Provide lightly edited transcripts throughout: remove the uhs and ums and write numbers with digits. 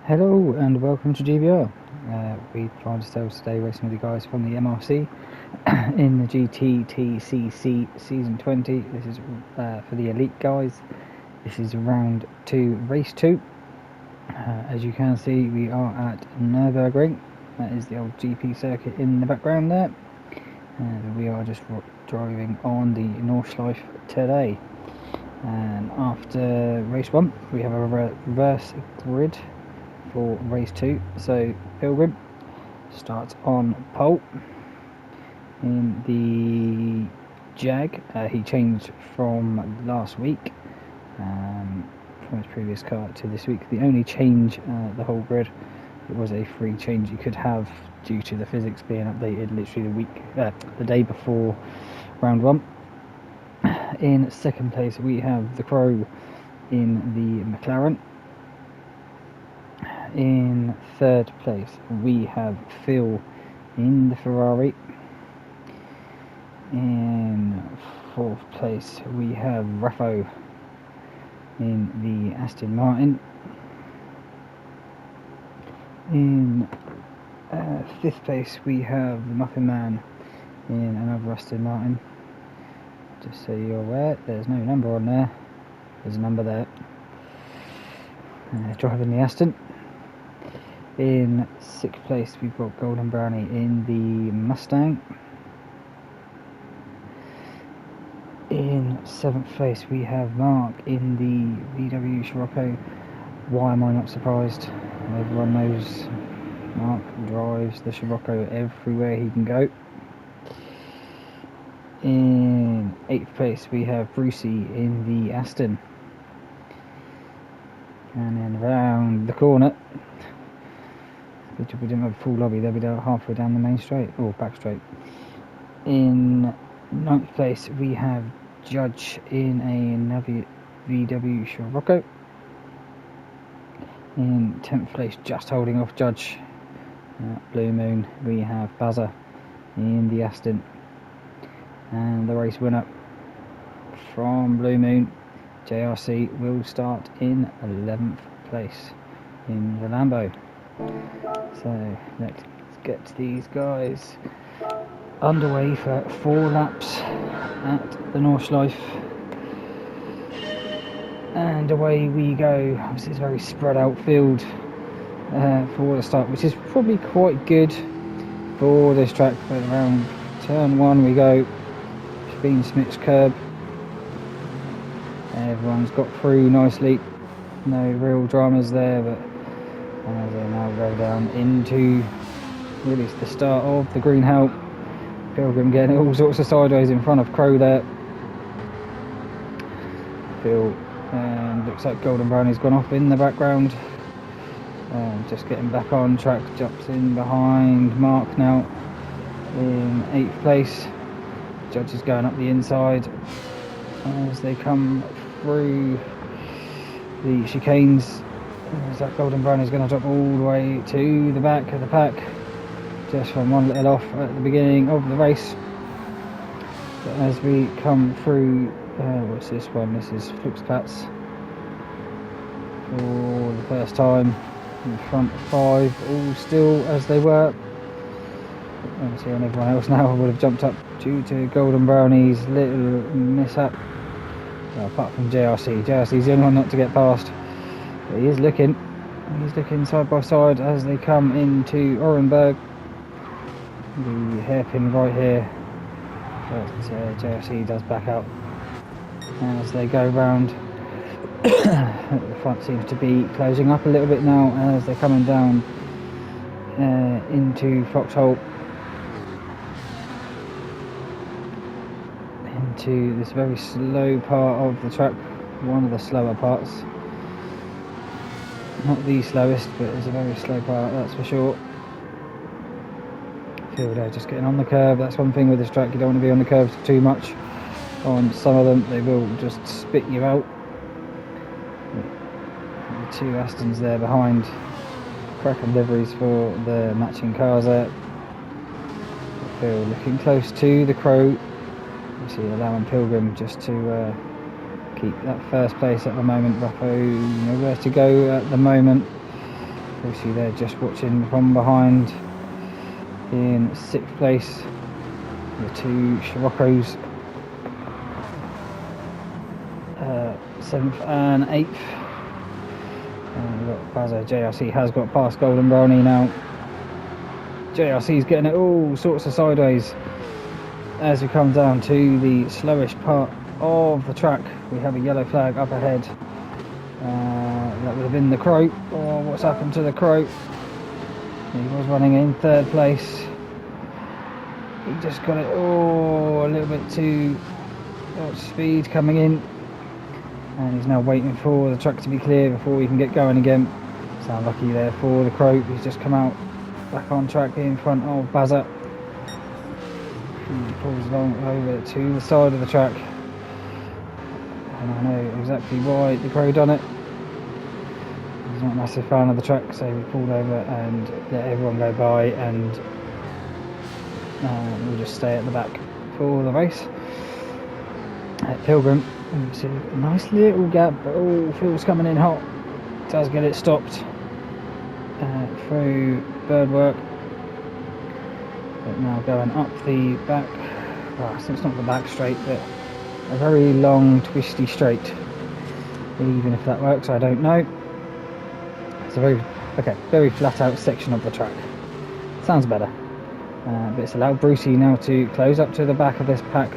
Hello and welcome to GBR. We find ourselves today racing with the guys from the MRC in the GTTCC Season 20. This is for the elite guys. This is round 2, race 2. As you can see, we are at Nürburgring. That is the old GP circuit in the background there. We are just driving on the Nordschleife today. And after race 1, we have a reverse grid for race 2. So Pilgrim starts on pole in the Jag. He changed from last week, from his previous car to this week. The only change, the whole grid, it was a free change you could have due to the physics being updated literally the day before round 1. In second place we have the Crow in the McLaren. In third place we have Phil in the Ferrari. In fourth place we have Raffo in the Aston Martin. In fifth place we have the Muffin Man in another Aston Martin. Just so you're aware, there's no number on there. There's a number there. Driving the Aston. In sixth place we've got Golden Brownie in the Mustang. In seventh place we have Mark in the VW Scirocco. Why am I not surprised? Everyone knows Mark drives the Scirocco everywhere he can go. In eighth place we have Brucey in the Aston. And then round the corner, we didn't have a full lobby, they'll be halfway down the main straight, or back straight. In ninth place we have Judge in a VW Scirocco. In 10th place, just holding off Judge, Blue Moon, we have Buzzer in the Aston. And the race winner from Blue Moon, JRC, will start in 11th place in the Lambo. So let's get these guys underway for 4 laps at the Nordschleife. And away we go. Obviously it's a very spread out field for the start, which is probably quite good for this track. But around turn 1 we go. Bean Smith's curb. Everyone's got through nicely. No real dramas there, but as they now go down into really the start of the Green Help. Pilgrim getting all sorts of sideways in front of Crow there. Phil, and looks like Golden Brownie's gone off in the background. Just getting back on track, jumps in behind Mark now in 8th place. Judge is going up the inside as they come through the chicanes. As that Golden Brownie is going to drop all the way to the back of the pack, just from one little off at the beginning of the race. But as we come through, what's this one? This is Flipsplatz for the first time. In the front 5, all still as they were. Obviously on everyone else now would have jumped up due to Golden Brownie's little mishap. Well, apart from JRC. JRC's the only one not to get past. But he is looking. He's looking side by side as they come into Orenburg. The hairpin right here. But JRC does back out as they go round. The front seems to be closing up a little bit now as they're coming down into Foxhole. Into this very slow part of the track, one of the slower parts. Not the slowest, but it's a very slow part, that's for sure. Fielder just getting on the curve. That's one thing with this track, you don't want to be on the curves too much. On some of them they will just spit you out. The 2 Astons there behind, cracking liveries for the matching cars there. Phil looking close to the Crow, obviously allowing Pilgrim just to keep that first place at the moment. Raffo nowhere to go at the moment. Brucey there just watching from behind in 6th place. The two Scirocco's 7th and 8th. And we've got Bazza. JRC has got past Golden Brownie now. JRC's getting it all sorts of sideways as we come down to the slowest part of the track. We have a yellow flag up ahead. That would have been the Crow. Oh, what's happened to the Crow? He was running in 3rd place. He just got it a little bit too much speed coming in, and he's now waiting for the track to be clear before he can get going again. So unlucky there for the Crow. He's just come out back on track in front of Bazza. He pulls along over to the side of the track, and I know exactly why the Crow done it. He's not a massive fan of the track, so we pulled over and let everyone go by, and we'll just stay at the back for the race. At Pilgrim, you see a nice little gap, but Phil's coming in hot. Does get it stopped through Birdwork. But now going up the back, well, so it's not the back straight, but a very long twisty straight. Even if that works, I don't know. It's a very flat out section of the track. Sounds better. But it's allowed Brucey now to close up to the back of this pack,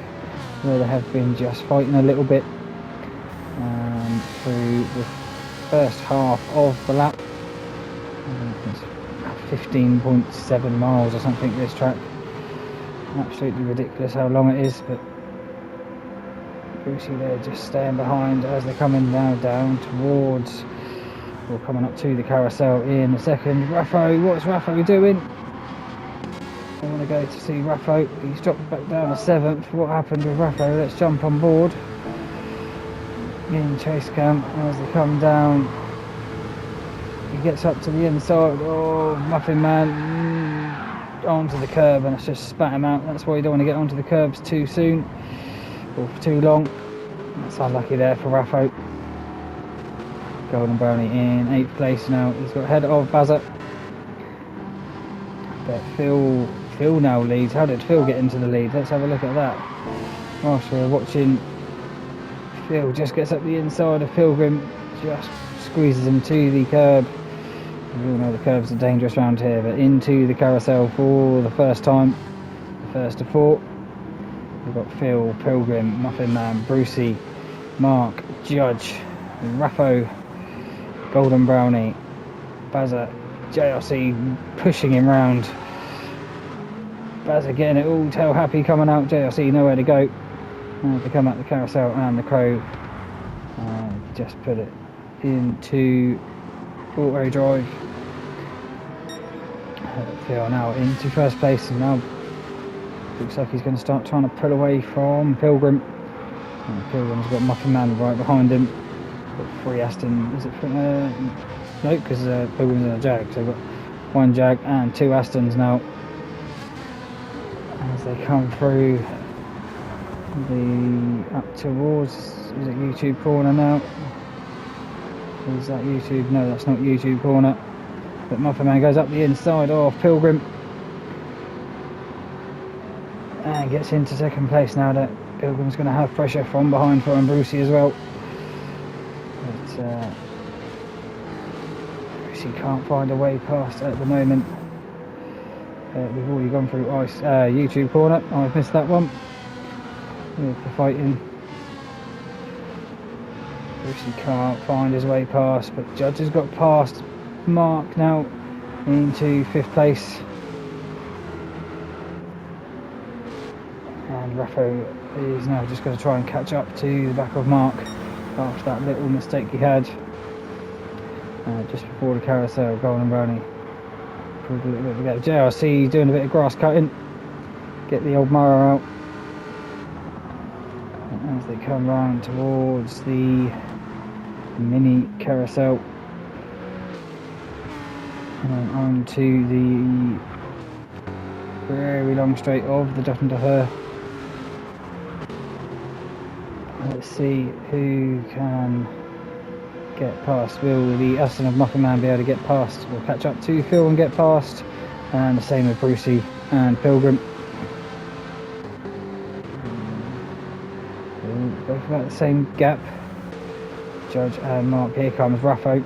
where they have been just fighting a little bit through the first half of the lap. It's 15.7 miles or something, this track. Absolutely ridiculous how long it is, but Brucey there just staying behind as they're coming now down towards, or coming up to the carousel in a second. Raffo, what's Raffo doing? I want to go to see Raffo. He's dropped back down to 7th. What happened with Raffo? Let's jump on board in chase cam as they come down. He gets up to the inside. Oh, Muffin Man onto the curb, and it's just spat him out. That's why you don't want to get onto the curbs too soon or for too long. That's unlucky there for Raffo. Golden Brownie in 8th place now. He's got ahead of Bazza. But Phil now leads. How did Phil get into the lead? Let's have a look at that. Whilst we're watching, Phil just gets up the inside of Pilgrim, just squeezes him to the curb. We all know the curbs are dangerous around here, but into the carousel for the first time, the first of 4. We've got Phil, Pilgrim, Muffin Man, Brucey, Mark, Judge, Raffo, Golden Brownie, Bazza, JRC pushing him round. Bazza getting it all tail happy coming out. JRC nowhere to go. They come out the carousel, and the Crow just put it into auto drive. Phil now into 1st place, and now looks like he's going to start trying to pull away from Pilgrim. And Pilgrim's got Muffin Man right behind him. Got 3 Aston. Is it? No, because Pilgrim's in a Jag, so we've got 1 Jag and 2 Astons now. As they come through up towards, is it YouTube corner now? Is that YouTube? No, that's not YouTube corner. But Muffin Man goes up the inside of Pilgrim and gets into 2nd place now. That Pilgrim's going to have pressure from behind for Brucey as well. But Brucey can't find a way past at the moment. We've already gone through YouTube corner. Oh, I've missed that one. With the fighting. Brucey can't find his way past, but Judge has got past Mark now into 5th place. And Raffo is now just going to try and catch up to the back of Mark after that little mistake he had just before the carousel. Golden Brownie pulled a little bit of a go. JRC doing a bit of grass cutting. Get the old mower out. And as they come round towards the mini carousel and on to the very long straight of the Dutton to Her. Let's see who can get past? Will the Aston of Muffin Man be able to get past or catch up to Phil and get past? And the same with Brucey and Pilgrim. Both about the same gap. Judge and Mark. Here comes Raffo.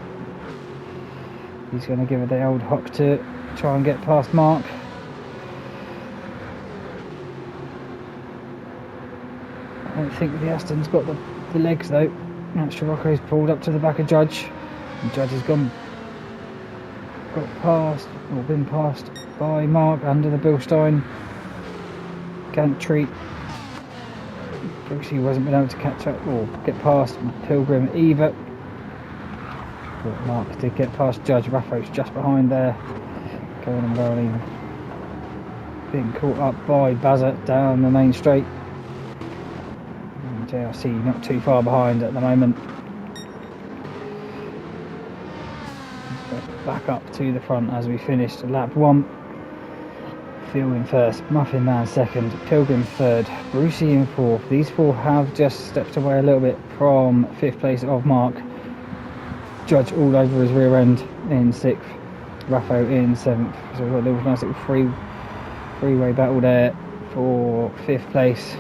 He's going to give it the old hop to try and get past Mark. I don't think the Aston's got the legs though. Now Scirocco's pulled up to the back of Judge. And Judge has got past, or been passed by Mark under the Bilstein gantry. Brucey wasn't been able to catch up or get past Pilgrim either. But Mark did get past Judge. Raffo's just behind there. Going and rolling. Being caught up by Bazza down the main straight. And JRC not too far behind at the moment. Back up to the front as we finished lap 1. Phil in first, Muffin Man second, Pilgrim third, Brucey in fourth. These four have just stepped away a little bit from 5th place of Mark. Judge all over his rear end in 6th, Raffo in 7th. So we've got a little nice little freeway battle there for 5th place.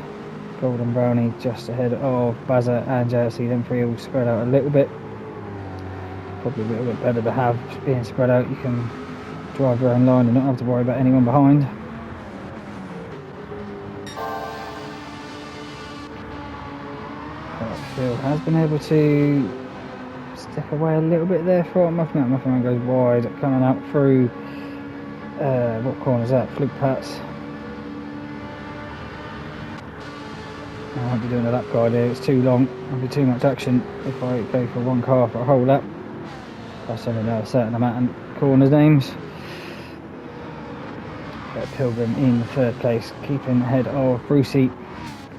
Golden Brownie just ahead of Bazza and JLC. Them three all spread out a little bit. Probably a little bit better to have being spread out. You can drive your own line and not have to worry about anyone behind. Phil has been able to step away a little bit there from Muffin Man. Muffin Man goes wide, coming out through what corner is that? Fluke Pats. I won't be doing a lap guide here, it's too long, there'll be too much action if I go for one car for a whole lap. I only know a certain amount of corners names. Pilgrim in 3rd place, keeping ahead of Brucey.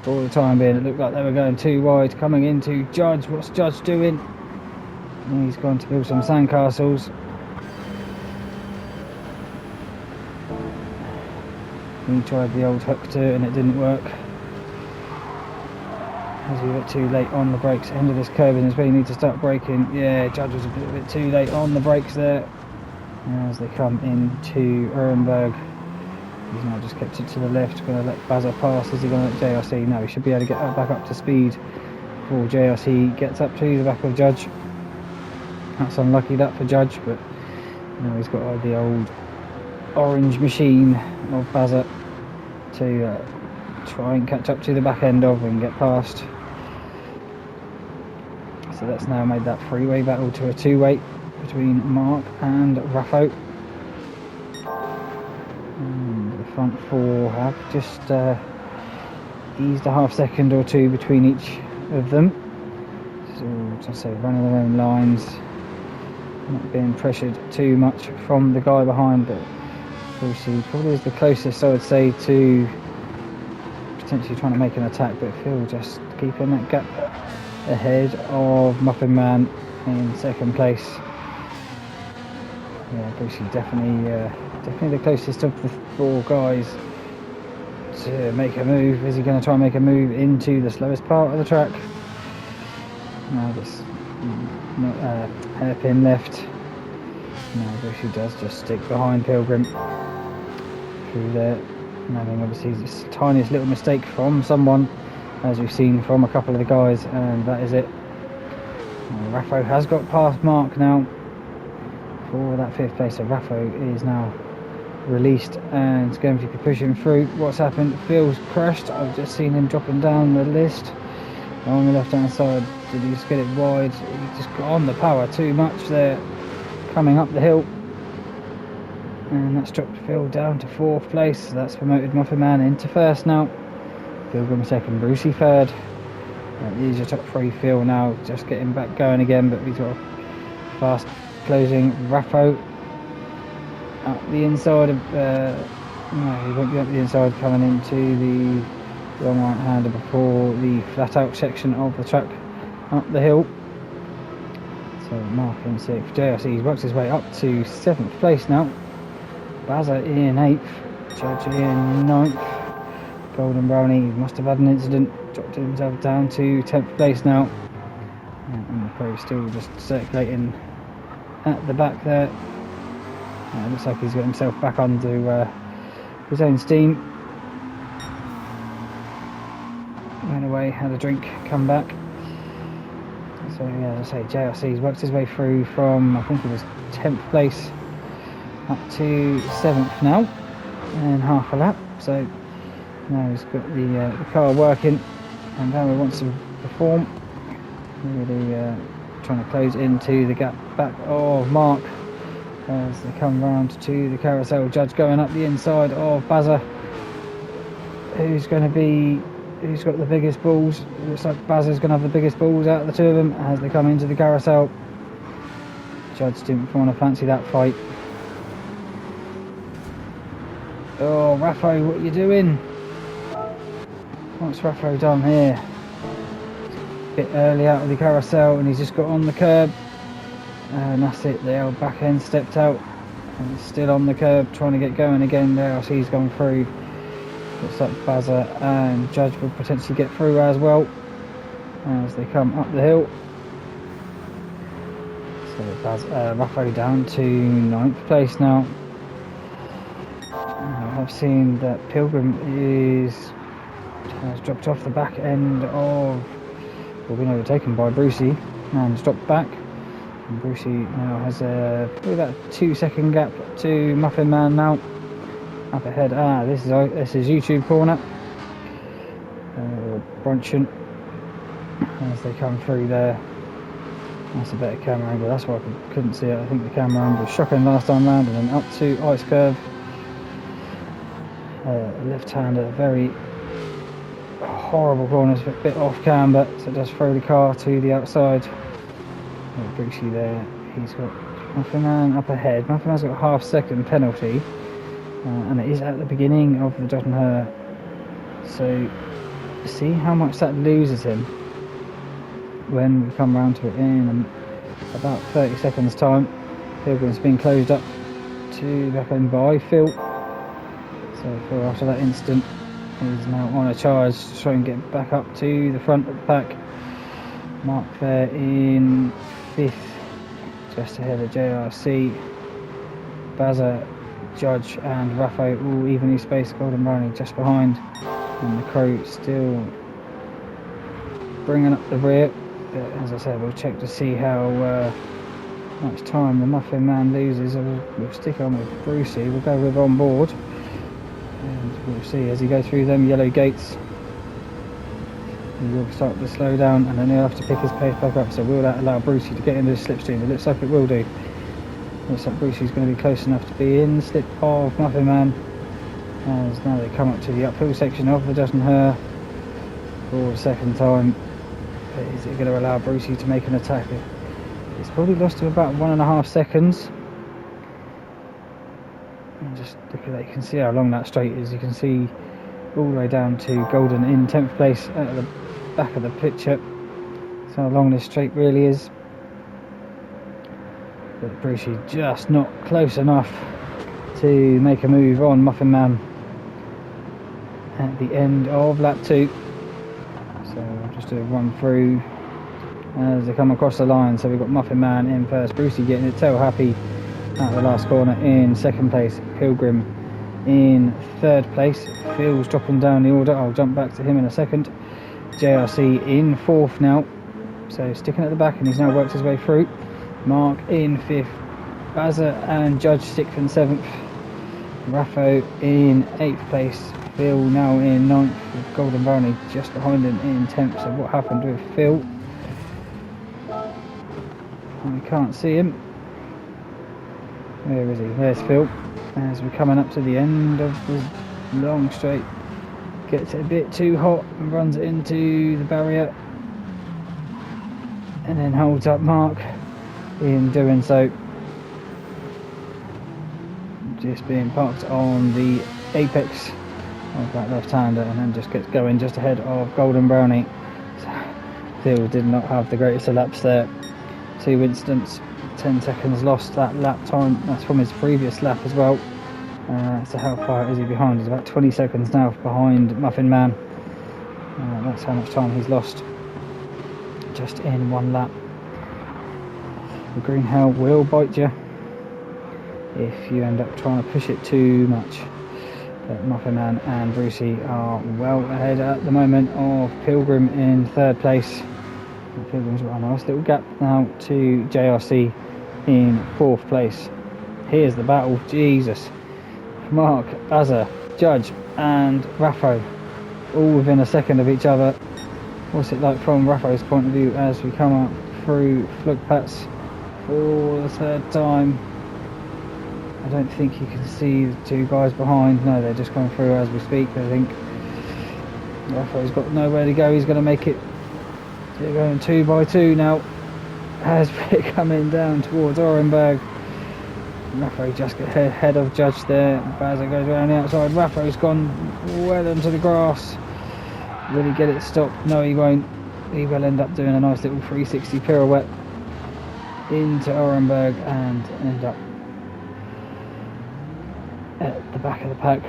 For the time being, it looked like they were going too wide, coming into Judge. What's Judge doing? He's gone to build some sandcastles. He tried the old hook to and it didn't work. As we got too late on the brakes, end of this curve is where you need to start braking. Yeah, Judge was a bit too late on the brakes there. As they come into Ehrenberg. He's now just kept it to the left, going to let Bazza pass. Is he going to let JRC? No, he should be able to get back up to speed before JRC gets up to the back of Judge. That's unlucky that for Judge, but now he's got the old orange machine of Bazza to try and catch up to the back end of and get past. So that's now made that freeway battle to a 2-way between Mark and Raffo. Front 4 have just eased a half second or two between each of them. So just say running their own lines, not being pressured too much from the guy behind, but Brucey probably is the closest I would say to potentially trying to make an attack, but Phil just keeping that gap ahead of Muffin Man in 2nd place. Yeah, Brucey definitely the closest of the 4 guys to make a move. Is he going to try and make a move into the slowest part of the track? No, just not hairpin left. No, Brucey does just stick behind Pilgrim through there. And I think obviously it's the tiniest little mistake from someone, as we've seen from a couple of the guys, and that is it. Raffo has got past Mark now for that 5th place, so Raffo is now released and is going to be pushing through. What's happened? Phil's crashed. I've just seen him dropping down the list on the left hand side. Did he just get it wide? He just got on the power too much there coming up the hill, and that's dropped Phil down to 4th place. So that's promoted Muffin Man into 1st now. Pilgrim 2nd, Brucey 3rd. These are top 3. Phil now just getting back going again, but we've got a fast closing Raffo up the inside of no, he won't be up the inside, coming into the long right hander before the flat out section of the track up the hill. So Mark in 6th, JRC works his way up to 7th place now. Bazza in 8th, Judge in 9th. Golden Brownie must have had an incident, dropped himself down to 10th place now. And the pro still just circulating at the back there. It looks like he's got himself back onto his own steam. Went away, had a drink, come back. So yeah, as I say, JRC's worked his way through from, I think it was 10th place up to 7th now, and half a lap. So now he's got the car working, and now he wants to perform. Really trying to close into the gap back of Mark as they come round to the carousel. Judge going up the inside of Bazza. Who's got the biggest balls? It looks like Bazza's going to have the biggest balls out of the two of them as they come into the carousel. Judge didn't want to fancy that fight. Oh, Raffo, what are you doing? What's Raffo done here? A bit early out of the carousel, and he's just got on the curb. And that's it, the old back end stepped out. And he's still on the curb, trying to get going again there. I see he's gone through. Looks like Bazza and Judge will potentially get through as well as they come up the hill. So Raffo down to 9th place now. I've seen that Pilgrim has dropped off the back end of, well, been overtaken by Brucey and has dropped back. And Brucey now has probably about a 2-second gap to Muffin Man now. Up ahead, this is YouTube corner. Brunchen as they come through there. That's a better camera angle, that's why I couldn't see it. I think the camera angle was shocking last time round. And then up to Ice Curve. Left hander, very horrible corners, a bit off camber, so it does throw the car to the outside. Brucey there, he's got Muffin Man up ahead. Muffin Man's got a half-second penalty. And it is at the beginning of the Dodge and Her, so see how much that loses him when we come round to it in about 30 seconds time. Pilgrim's been closed up to back end by Phil, so Phil after that incident is now on a charge to try and get back up to the front of the pack. Mark there in 5th, just ahead of JRC. Bazza, Judge and Raffo all evenly spaced, Golden Brownie just behind, and the Crow still bringing up the rear. But as I said, we'll check to see how much time the Muffin Man loses. We'll stick on with Brucey, we'll go with on board, and we'll see as he goes through them yellow gates. He will start to slow down, and then he'll have to pick his pace back up. So will that allow Brucey to get into the slipstream? It looks like it will do. Looks like Brucey's going to be close enough to be in the slip of Muffin Man as now they come up to the uphill section of the Dodge and Her for the second time. But is it going to allow Brucey to make an attack? It's probably lost to about 1.5 seconds. And just look at that, you can see how long that straight is. You can see all the way down to Golden in 10th place at the back of the picture. That's how long this straight really is. But Brucey just not close enough to make a move on Muffin Man at the end of lap 2. So I'll just do a run through as they come across the line. So we've got Muffin Man in first, Brucey getting it tail happy at the last corner in 2nd place, Pilgrim in 3rd place. Phil's dropping down the order, I'll jump back to him in a second. JRC in 4th now, so sticking at the back, and he's now worked his way through. Mark in 5th, Bazza and Judge 6th and 7th, Raffo in 8th place, Phil now in 9th with Golden Brownie just behind him in 10th. So what happened with Phil? We can't see him. Where is he? There's Phil. As we're coming up to the end of the long straight, gets it a bit too hot and runs it into the barrier, and then holds up Mark. In doing so, just being parked on the apex of that left-hander, and then just gets going just ahead of Golden Brownie. So Phil did not have the greatest of laps there. 2 incidents, 10 seconds lost that lap time. That's from his previous lap as well. So how far is he behind? He's about 20 seconds now behind Muffin Man. That's how much time he's lost just in one lap. The green hell will bite you if you end up trying to push it too much. But Muffin Man and Brucey are well ahead at the moment of Pilgrim in third place. Pilgrim's got a nice little gap now to JRC in fourth place. Here's the battle. Jesus. Mark, Azza, Judge and Raffo all within a second of each other. What's it like from Raffo's point of view as we come up through Flugplatz for the third time? I don't think you can see the two guys behind. No, they're just coming through as we speak. I think Raffo's got nowhere to go. He's going to make it. They're going 2 by 2 now as we're coming down towards Orenburg. Raffo just got ahead of Judge there. Bazza goes around the outside. Raffo's gone well into the grass. Will he get it stopped? No, he won't. He will end up doing a nice little 360 pirouette into Orenburg and end up at the back of the pack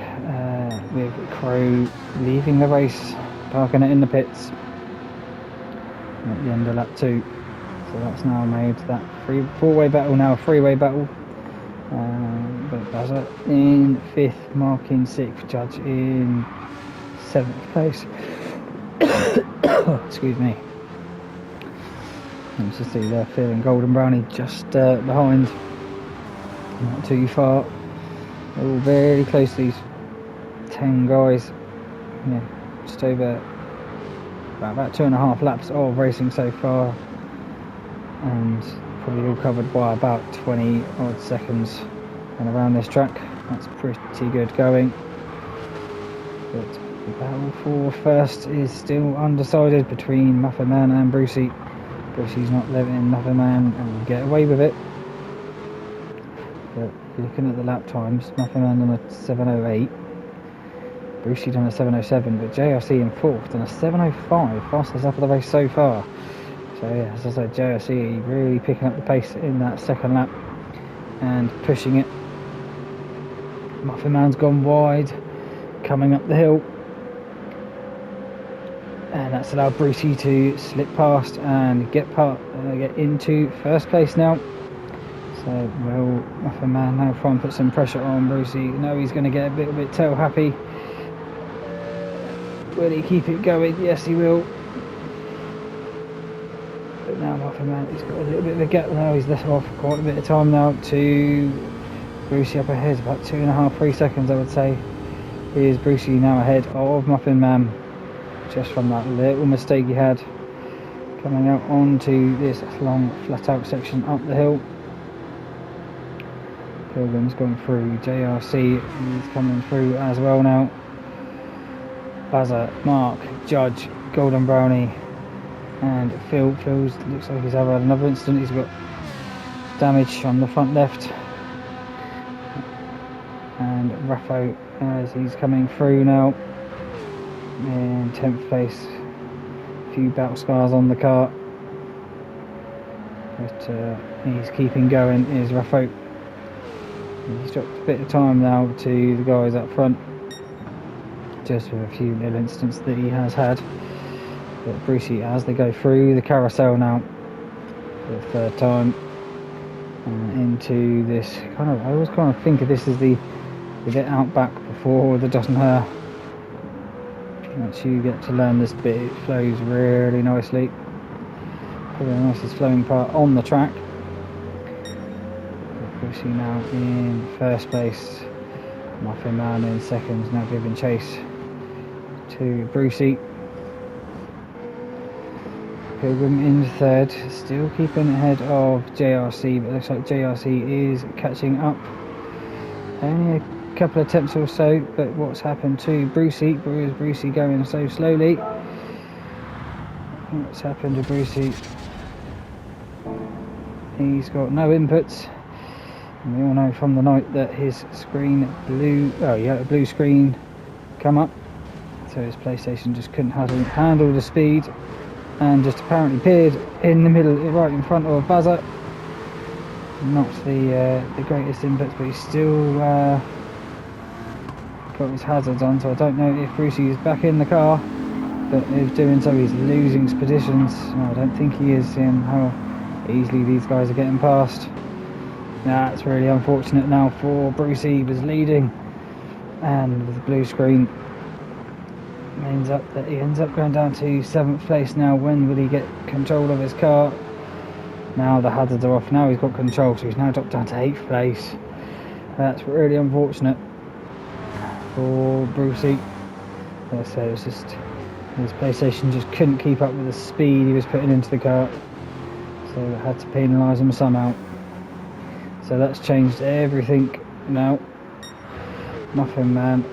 with Crow leaving the race, parking it in the pits at the end of lap 2. So that's now made that four-way battle now a three-way battle. But Bazza in 5th, Mark in 6th, Judge in 7th place. Excuse me. You can see there Phil and Golden Brownie just behind, not too far. They're all very close, these 10 guys. Yeah, just over about 2.5 laps of racing so far, and probably all covered by about 20 odd seconds and around this track. That's pretty good going. But the battle for first is still undecided between Muffin Man and Brucey. Brucey's not letting Muffin Man get away with it. But looking at the lap times, Muffin Man on a 7:08, Brucey done a 7:07, but JRC in 4th on a 7:05, fastest lap of the race so far. So yeah, as I said, JRC really picking up the pace in that second lap and pushing it. Muffin Man's gone wide, coming up the hill, and that's allowed Brucey to slip past and get into first place now. So will Muffin Man now try and put some pressure on Brucey? No, he's going to get a little bit tail happy. Will he keep it going? Yes, he will. But now Muffin Man, he's got a little bit of a gap now. He's left off quite a bit of time now to Brucey up ahead, about 2.5-3 seconds I would say. Here's Brucey now ahead of Muffin Man, just from that little mistake he had coming out onto this long flat out section up the hill. Pilgrim's gone through, JRC is coming through as well now. Bazza, Mark, Judge, Golden Brownie and Phil. Looks like he's had another incident. He's got damage on the front left. And Raffo as he's coming through now in 10th place. A few battle scars on the car, but he's keeping going, is Raffo. He's dropped a bit of time now to the guys up front, just with a few little incidents that he has had. But Brucey, as they go through the carousel now for the third time, into this kind of, I always kind of think of this as the bit out back before the Dottenher. Once you get to learn this bit, it flows really nicely. Probably the nicest flowing part on the track. Brucey now in first place, Muffin Man in second, now giving chase to Brucey. Pilgrim in third, still keeping ahead of JRC, but it looks like JRC is catching up. Only a couple of attempts or so, but what's happened to Brucey? Is Brucey going so slowly? What's happened to Brucey? He's got no inputs. And we all know from the night that his screen a blue screen come up, so his PlayStation just couldn't handle the speed, and just apparently appeared in the middle, right in front of Bazza. Not the greatest inputs, but he's still got his hazards on, so I don't know if Brucey is back in the car, but if doing so he's losing positions. No, I don't think he is, seeing how easily these guys are getting past. That's really unfortunate now for Brucey. He was leading, and with the blue screen, he ends up going down to 7th place. Now when will he get control of his car? Now the hazards are off, now he's got control, so he's now dropped down to 8th place. That's really unfortunate for Brucey. So it's just his PlayStation just couldn't keep up with the speed he was putting into the car, so they had to penalise him somehow. So that's changed everything now. Muffin Man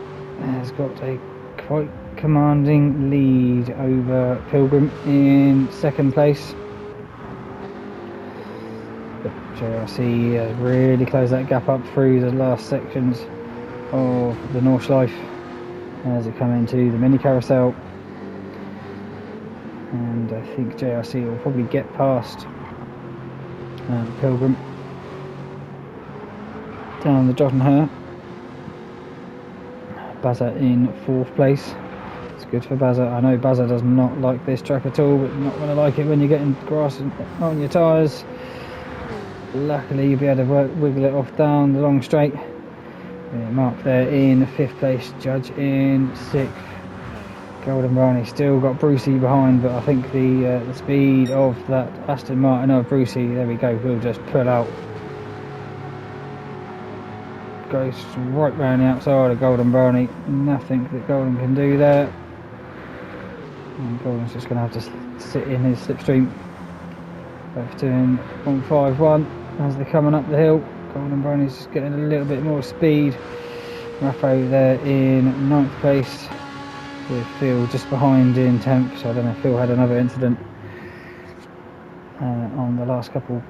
has got a quite commanding lead over Pilgrim in 2nd place. But JRC has really closed that gap up through the last sections of the Nordschleife as it come into the mini carousel. And I think JRC will probably get past Pilgrim down the Jottenher. Bazza in 4th place. It's good for Bazza. I know Bazza does not like this track at all, but you're not going to like it when you're getting grass on your tyres. Luckily you'll be able to wiggle it off down the long straight. Mark there in 5th place, Judge in 6th. Golden Brownie still got Brucey behind, but I think the speed of that Aston Martin of Brucey, there we go, will just pull out. Goes right round the outside of Golden Brownie. Nothing that Golden can do there. And Golden's just going to have to sit in his slipstream. Both doing 151 as they're coming up the hill. Golden Brownie's just getting a little bit more speed. Raffo there in 9th place, with Phil just behind in 10th. So I don't know if Phil had another incident on the last couple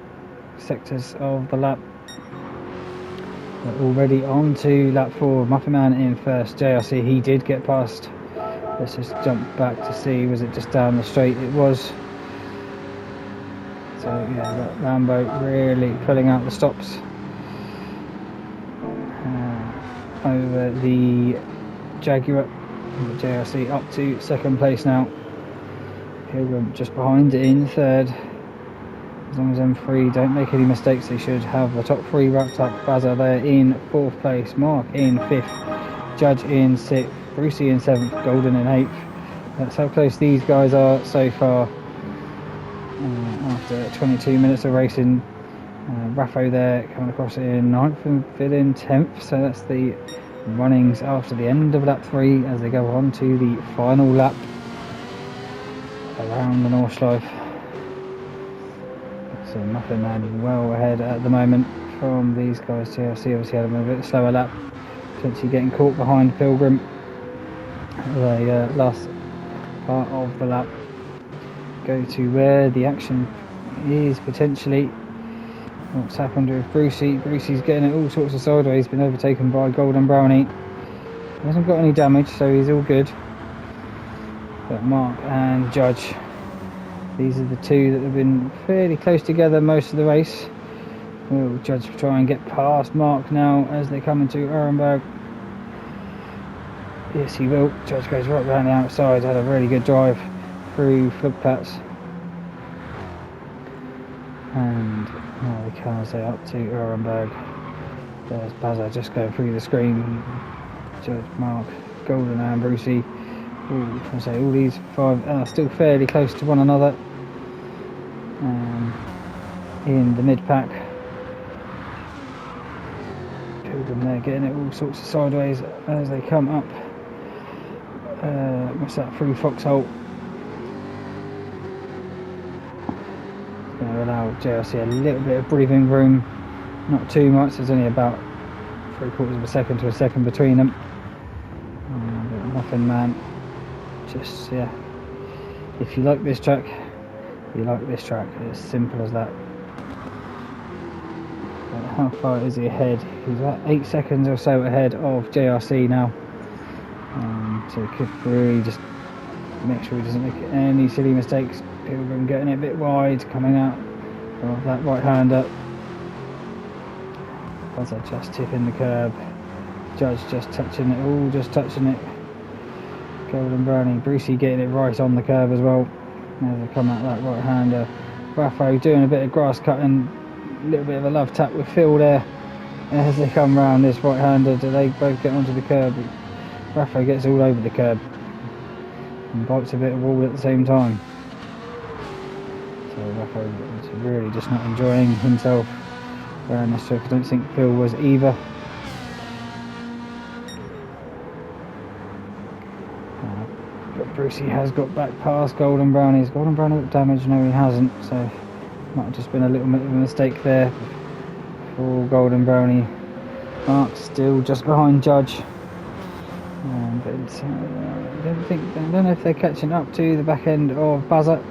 sectors of the lap. We're already on to lap 4. Muffin Man in 1st. JRC, he did get past. Let's just jump back to see, was it just down the straight? It was. So yeah, Rambo really pulling out the stops over the Jaguar. The JRC up to 2nd place now. Pilgrim just behind in 3rd. As long as M3 don't make any mistakes, they should have the top 3 wrapped up. Bazza there in 4th place, Mark in 5th, Judge in 6th, Brucey in 7th, Golden in 8th. That's how close these guys are so far. After 22 minutes of racing, Raffo there coming across in 9th and Phil in 10th. So that's the runnings after the end of lap 3 as they go on to the final lap around the Nordschleife. So Muffin Man well ahead at the moment from these guys. JRC obviously had a bit slower lap, potentially getting caught behind Pilgrim. The last part of the lap go to where the action is potentially. What's happened with Brucey? Brucey's getting it all sorts of sideways, been overtaken by Golden Brownie. He hasn't got any damage, so he's all good. But Mark and Judge, these are the two that have been fairly close together most of the race. Will Judge try and get past Mark now as they come into Ehrenberg? Yes, he will. Judge goes right round the outside, had a really good drive through Flugplatz. And now the cars are up to Ehrenberg. There's Bazza just going through the screen. Judge, Mark, Golden and Brucey. I say all these 5 are still fairly close to one another in the mid-pack. Pilgrim there getting it all sorts of sideways as they come up. What's that, through Foxhole? It's going to allow JRC a little bit of breathing room, not too much. There's only about 3/4 of a second to a second between them. Muffin Man, just yeah, if you like this track, you like this track. It's simple as that. But how far is he ahead? He's about 8 seconds or so ahead of JRC now. So he could really just make sure he doesn't make any silly mistakes. Pilgrim getting it a bit wide, coming out of that right-hander. Bazza just tipping the curb. Judge just touching it, all just touching it. Golden Brownie, Brucey getting it right on the curve as well. As they come out that right-hander. Raffo doing a bit of grass cutting, a little bit of a love tap with Phil there. As they come round this right-hander, they both get onto the curb. Raffo gets all over the curb and bites a bit of wall at the same time. So Raffo is really just not enjoying himself around this track. I don't think Phil was either. But Brucey has got back past Golden Brownie. Has Golden Brownie got damage? No, he hasn't. So might have just been a little bit of a mistake there for Golden Brownie. Mark still just behind Judge. But I don't know if they're catching up to the back end of Buzzer.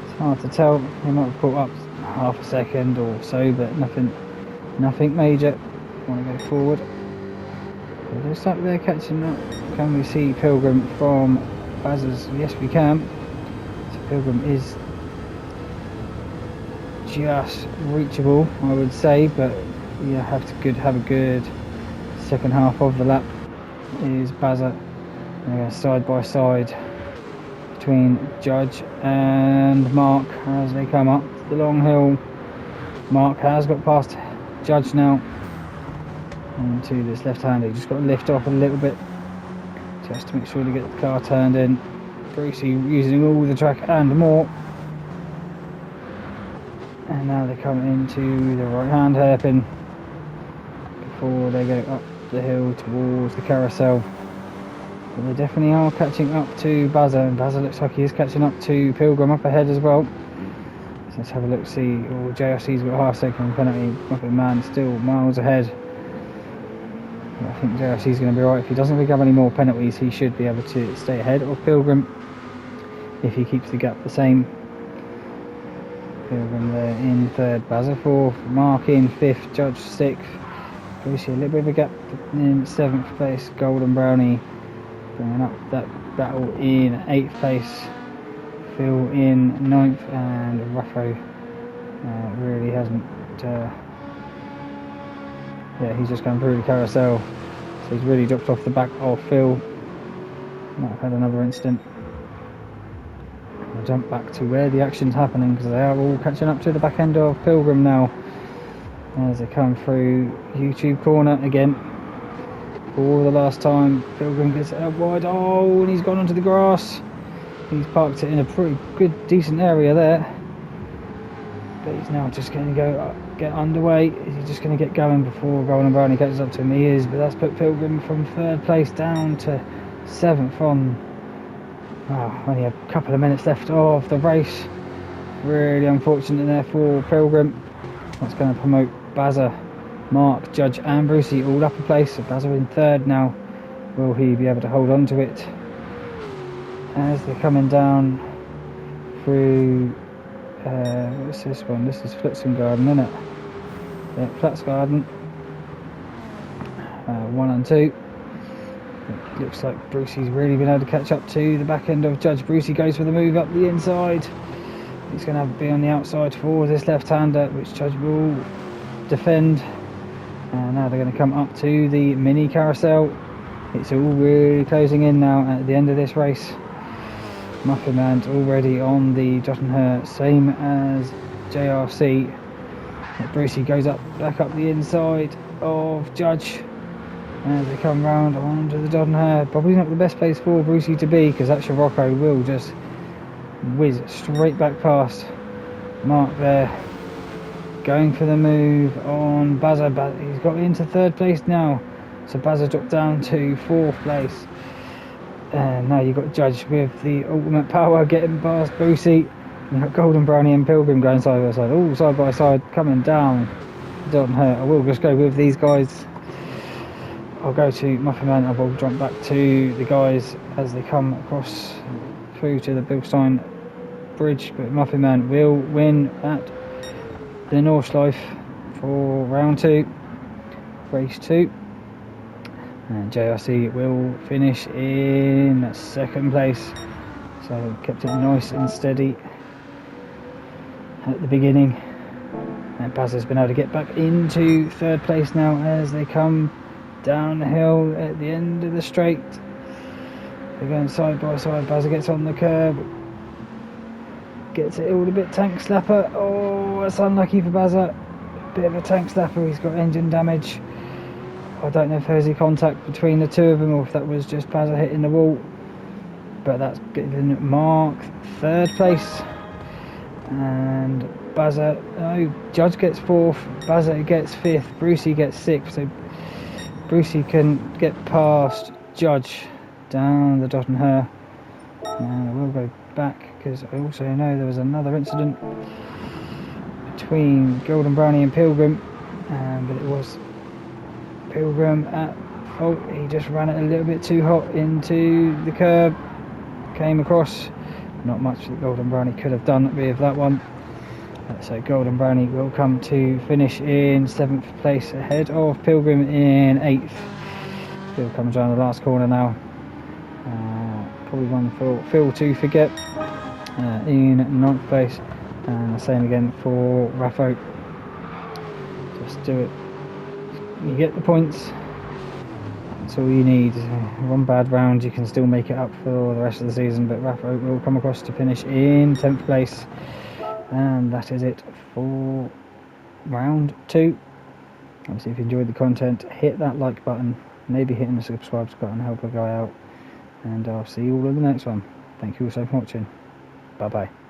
It's hard to tell. They might have caught up half a second or so, but nothing major. Want to go forward. It looks like they're catching up. Can we see Pilgrim from Buzzers? Yes, we can. So Pilgrim is just reachable, I would say, but you have a good second half of the lap. Is Buzzer side by side between Judge and Mark as they come up the long hill. Mark has got past Judge now into this left-hander. Just got to lift off a little bit just to make sure to get the car turned in. Brucey using all the track and more. And now they come into the right-hand hairpin before they go up the hill towards the carousel. But they definitely are catching up to Buzzer, and Buzzer looks like he is catching up to Pilgrim up ahead as well. So let's have a look, see. JRC's got a half second penalty. Muffin Man still miles ahead. But I think JRC's going to be right. If he doesn't pick up any more penalties, he should be able to stay ahead of Pilgrim if he keeps the gap the same. Pilgrim there in third, Buzzer fourth, Mark in fifth, Judge sixth. Brucey a little bit of a gap in seventh place. Golden Brownie bringing up that battle in eighth place. Phil in ninth, and Raffo really hasn't. He's just going through the carousel, so he's really dropped off the back of Phil. Might have had another incident. I'll jump back to where the action's happening because they are all catching up to the back end of Pilgrim now. As they come through YouTube corner again. For the last time, Pilgrim gets it out wide. Oh, and he's gone onto the grass. He's parked it in a pretty good, decent area there. But he's now just going to go up, get underway. Is he just going to get going before Golden Brownie catches up to him? He is, but that's put Pilgrim from third place down to seventh on only a couple of minutes left of the race. Really unfortunate there for Pilgrim. That's going to promote Buzzer, Mark, Judge and Brucey all up a place. So Buzzer in third now. Will he be able to hold on to it as they're coming down through what's this one? This is Flutston Garden, isn't it? Yeah, Flats Garden 1 and 2. It looks like Brucey's really been able to catch up to the back end of Judge. Brucey goes for the move up the inside. He's going to be on the outside for this left-hander, which Judge will defend. And now they're going to come up to the mini carousel. It's all really closing in now at the end of this race. Muffin Man's already on the Judge and Her, same as JRC. But Brucey goes back up the inside of Judge as they come round onto the Judge and Her. Probably not the best place for Brucey to be, because that Scirocco will just whiz straight back past Mark there, going for the move on Buzzer, but he's got into third place now, so Buzzer dropped down to fourth place. And now you've got Judge with the ultimate power getting past Brucey. You've got Golden Brownie and Pilgrim going side by side, all side by side, coming down. Doesn't hurt. I will just go with these guys. I'll go to Muffin Man. I will jump back to the guys as they come across through to the Bilstein Bridge, but Muffin Man will win at the Nordschleife for round 2, race 2, and JRC will finish in second place. So kept it nice and steady at the beginning, and Buzzer's been able to get back into third place now as they come down the hill at the end of the straight. They're going side by side. Buzzer gets on the curb. gets it all a bit tank slapper. Oh, it's unlucky for Bazza. Bit of a tank slapper. He's got engine damage. I don't know if there's any contact between the two of them or if that was just Bazza hitting the wall. But that's given Mark 3rd place. And Bazza, no, Judge gets 4th. Bazza gets 5th. Brucey gets 6th. So Brucey can get past Judge down the dot and her. And I will go back because I also know there was another incident between Golden Brownie and Pilgrim, but it was Pilgrim at fault. He just ran it a little bit too hot into the curb, came across. Not much that Golden Brownie could have done with that one. So Golden Brownie will come to finish in 7th place ahead of Pilgrim in 8th. Phil comes around the last corner now. Probably one for Phil to forget in 9th place. And the same again for Raffo. Just do it. You get the points. That's all you need. One bad round, you can still make it up for the rest of the season. But Raffo will come across to finish in 10th place. And that is it for round 2. Obviously, if you enjoyed the content, hit that like button. Maybe hitting the subscribe button, help a guy out. And I'll see you all in the next one. Thank you all so much for watching. Bye bye.